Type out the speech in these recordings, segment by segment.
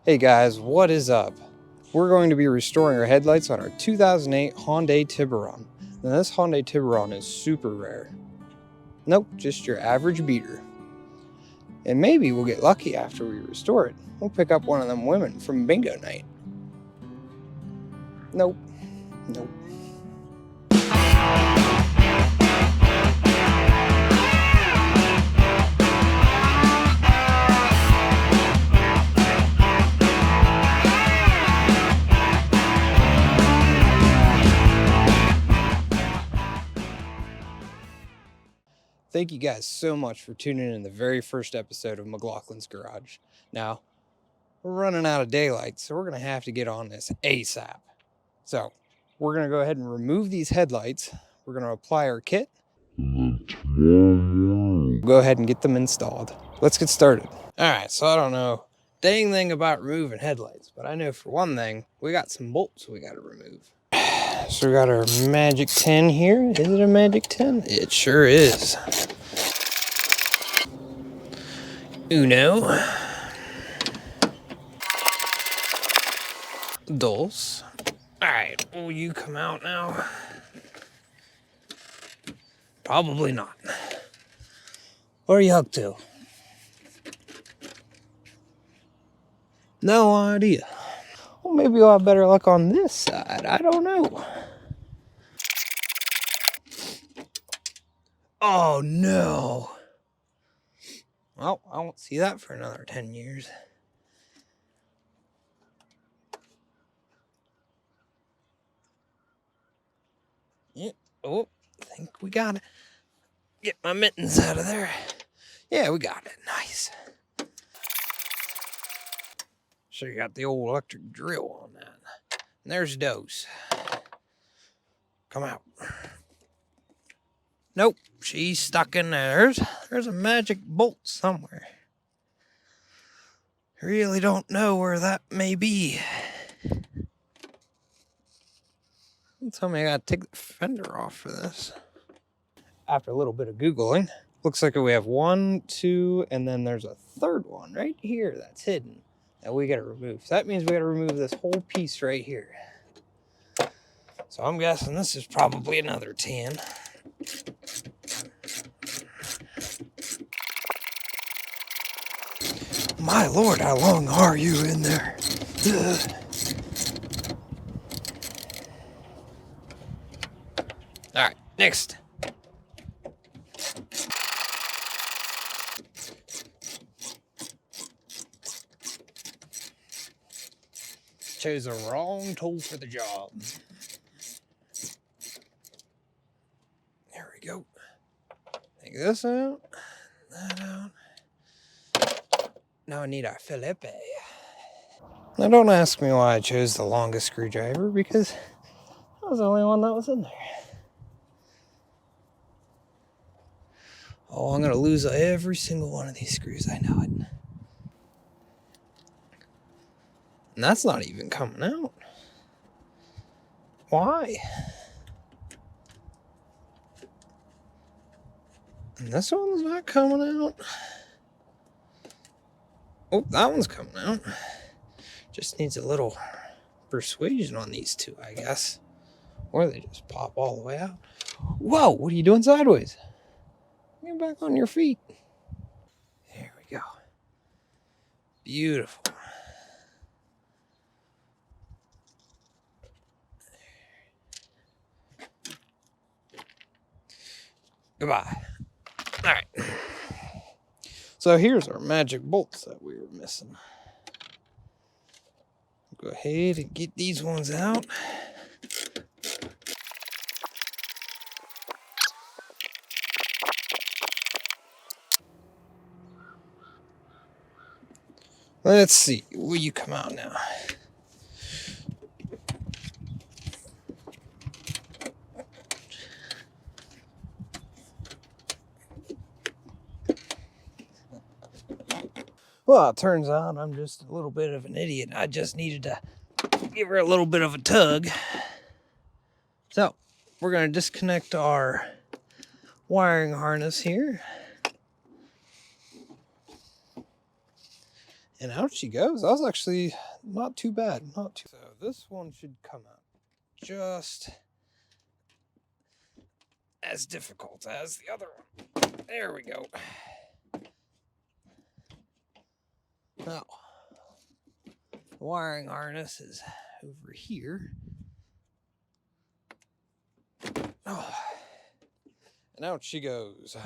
Hey guys, what is up? We're going to be restoring our headlights on our 2008 Hyundai Tiburon. Now this Hyundai Tiburon is super rare. Nope, just your average beater. And maybe we'll get lucky after we restore it. We'll pick up one of them women from bingo night. Nope. Thank you guys so much for tuning in the very first episode of McLaughlin's Garage. Now, we're running out of daylight, so we're going to have to get on this ASAP. So, we're going to go ahead and remove these headlights. We're going to apply our kit. And then tomorrow morning, we'll go ahead and get them installed. Let's get started. Alright, so I don't know dang thing about removing headlights, but I know for one thing, we got some bolts we got to remove. So we got our magic 10 here. Is it a magic 10? It sure is. Uno. Dos. Alright, will you come out now? Probably not. Where are you hooked to? No idea. Well, maybe we'll have better luck on this side. I don't know. Oh, no. Well, I won't see that for another 10 years. Yeah. Oh, I think we got it. Get my mittens out of there. Yeah, we got it. Nice. So you got the old electric drill on that. And there's Dose. Come out. Nope, she's stuck in there. There's a magic bolt somewhere. I really don't know where that may be. Don't tell me I gotta take the fender off for this. After a little bit of Googling, looks like we have 1, 2, and then there's a third one right here that's hidden that we gotta remove. So that means we gotta remove this whole piece right here. So I'm guessing this is probably another 10. My Lord, how long are you in there? Ugh. All right, next. Chose the wrong tool for the job. There we go. Take this out, that out. Now I need our Felipe. Now don't ask me why I chose the longest screwdriver, because that was the only one that was in there. Oh, I'm gonna lose every single one of these screws, I know it. And that's not even coming out. Why? And this one's not coming out. Oh, that one's coming out. Just needs a little persuasion on these two, I guess. Or they just pop all the way out. Whoa, what are you doing sideways? Get back on your feet. There we go. Beautiful. Goodbye. All right. So here's our magic bolts that we were missing. Go ahead and get these ones out. Let's see. Will you come out now? Well, it turns out I'm just a little bit of an idiot. I just needed to give her a little bit of a tug. So, we're going to disconnect our wiring harness here. And out she goes. That was actually not too bad. Not too. So this one should come out just as difficult as the other one. There we go. Now, the wiring harness is over here. Oh, and out she goes.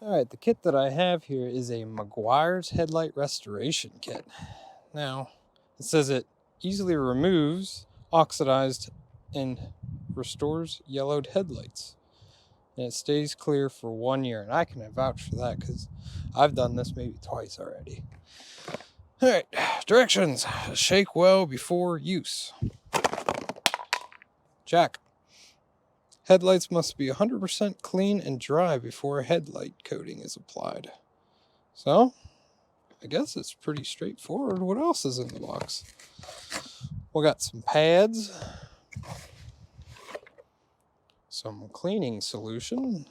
All right, the kit that I have here is a Meguiar's headlight restoration kit. Now, it says it easily removes oxidized and restores yellowed headlights. And it stays clear for 1 year. And I can vouch for that because I've done this maybe twice already. All right, directions. Shake well before use. Check. Headlights must be 100% clean and dry before a headlight coating is applied. So, I guess it's pretty straightforward. What else is in the box? We got some pads, some cleaning solution,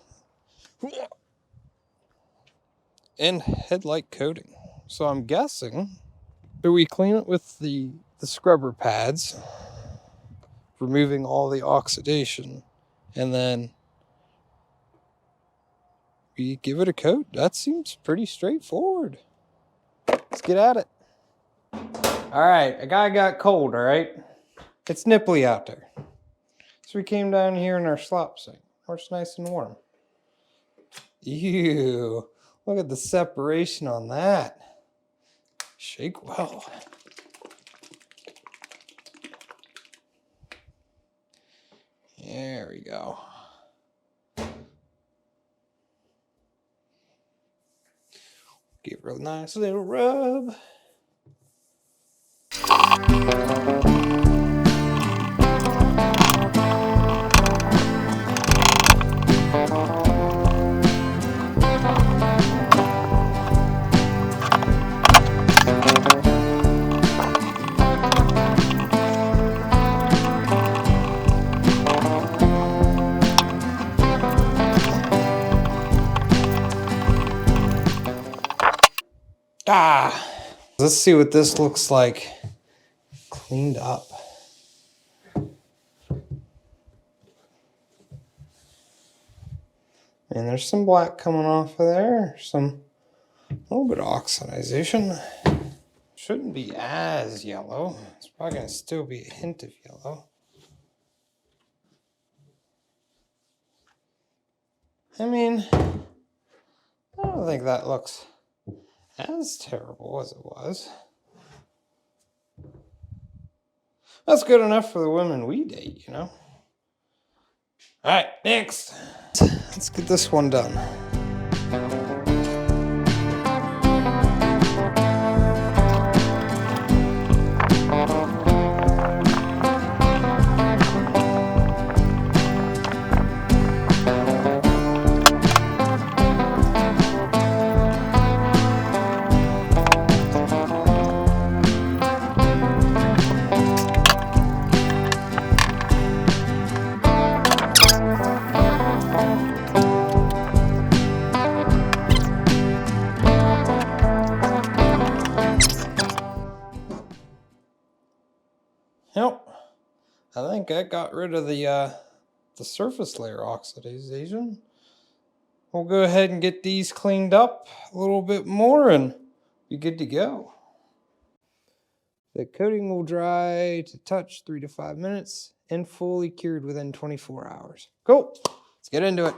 and headlight coating. So I'm guessing that we clean it with the scrubber pads, removing all the oxidation, and then we give it a coat. That seems pretty straightforward. Let's get at it. All right, a guy got cold, all right? It's nipply out there. So we came down here in our slop sink, where it's nice and warm. Ew, look at the separation on that. Shake well. There we go. Give it a real nice little rub. Let's see what this looks like cleaned up. And there's some black coming off of there, a little bit of oxidization. Shouldn't be as yellow. It's probably gonna still be a hint of yellow. I mean, I don't think that looks as terrible as it was. That's good enough for the women we date, you know? All right, next. Let's get this one done. Yep, I think I got rid of the surface layer oxidization. We'll go ahead and get these cleaned up a little bit more and be good to go. The coating will dry to touch 3 to 5 minutes and fully cured within 24 hours. Cool, let's get into it.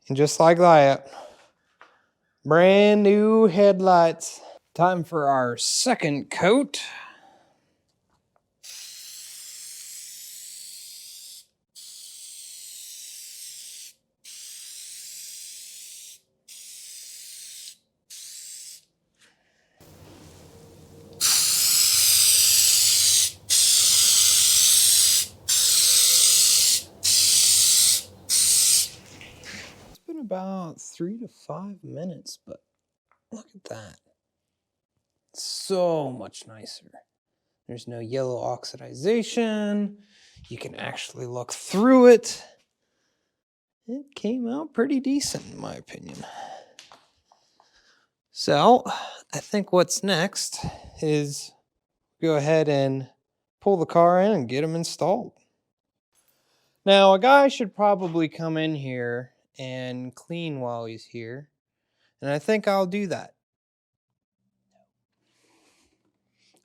And just like that, brand new headlights. Time for our second coat. about 3 to 5 minutes, but look at that. So much nicer. There's no yellow oxidization. You can actually look through it. It came out pretty decent in my opinion. So I think what's next is go ahead and pull the car in and get them installed. Now a guy should probably come in here and clean while he's here. And I think I'll do that.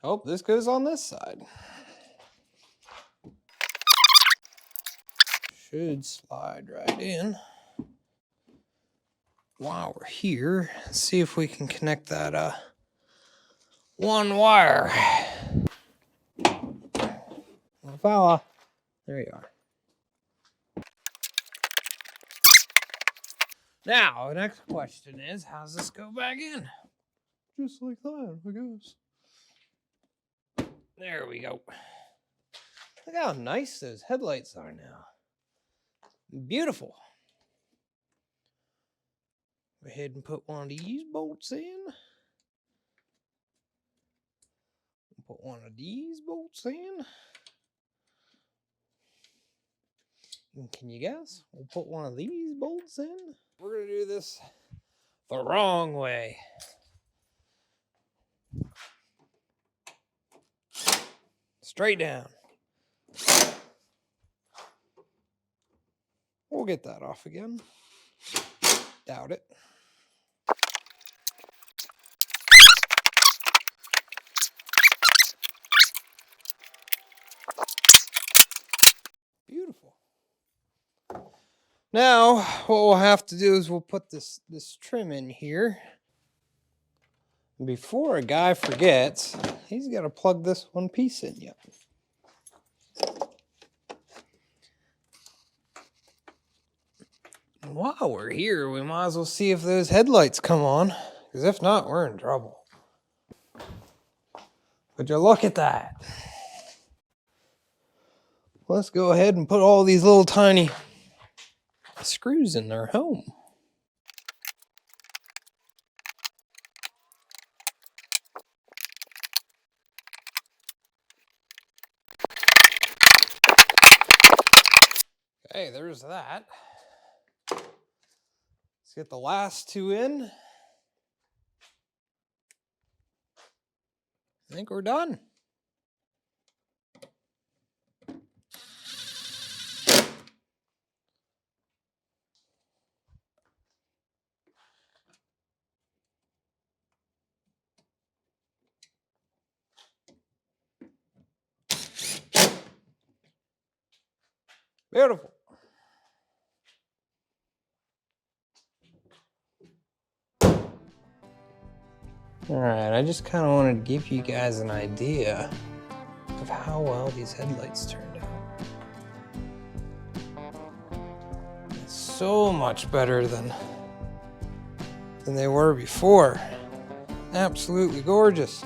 Oh, this goes on this side. Should slide right in. While we're here, let's see if we can connect that one wire. Well, fella, there you are. Now, the next question is, how's this go back in? Just like that, I guess. There we go. Look how nice those headlights are now. Beautiful. Go ahead and put one of these bolts in. Put one of these bolts in. And can you guess? We'll put one of these bolts in. We're going to do this the wrong way. Straight down. We'll get that off again. Doubt it. Beautiful. Now, what we'll have to do is we'll put this trim in here. Before a guy forgets, he's got to plug this one piece in yet. And while we're here, we might as well see if those headlights come on, because if not, we're in trouble. Would you look at that? Let's go ahead and put all these little tiny screws in their home. Okay, there's that. Let's get the last two in. I think we're done. Beautiful. Alright, I just kind of wanted to give you guys an idea of how well these headlights turned out. It's so much better than they were before. Absolutely gorgeous.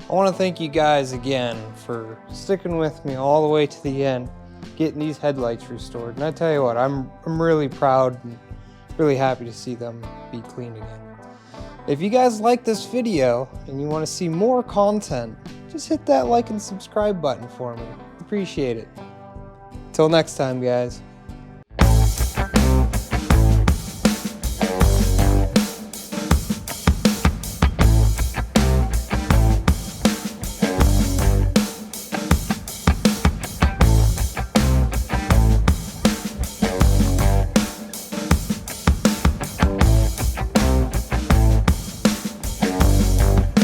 I want to thank you guys again for sticking with me all the way to the end, getting these headlights restored. And I tell you what, I'm really proud and really happy to see them be clean again. If you guys like this video and you want to see more content, just hit that like and subscribe button for me. Appreciate it. Till next time, guys.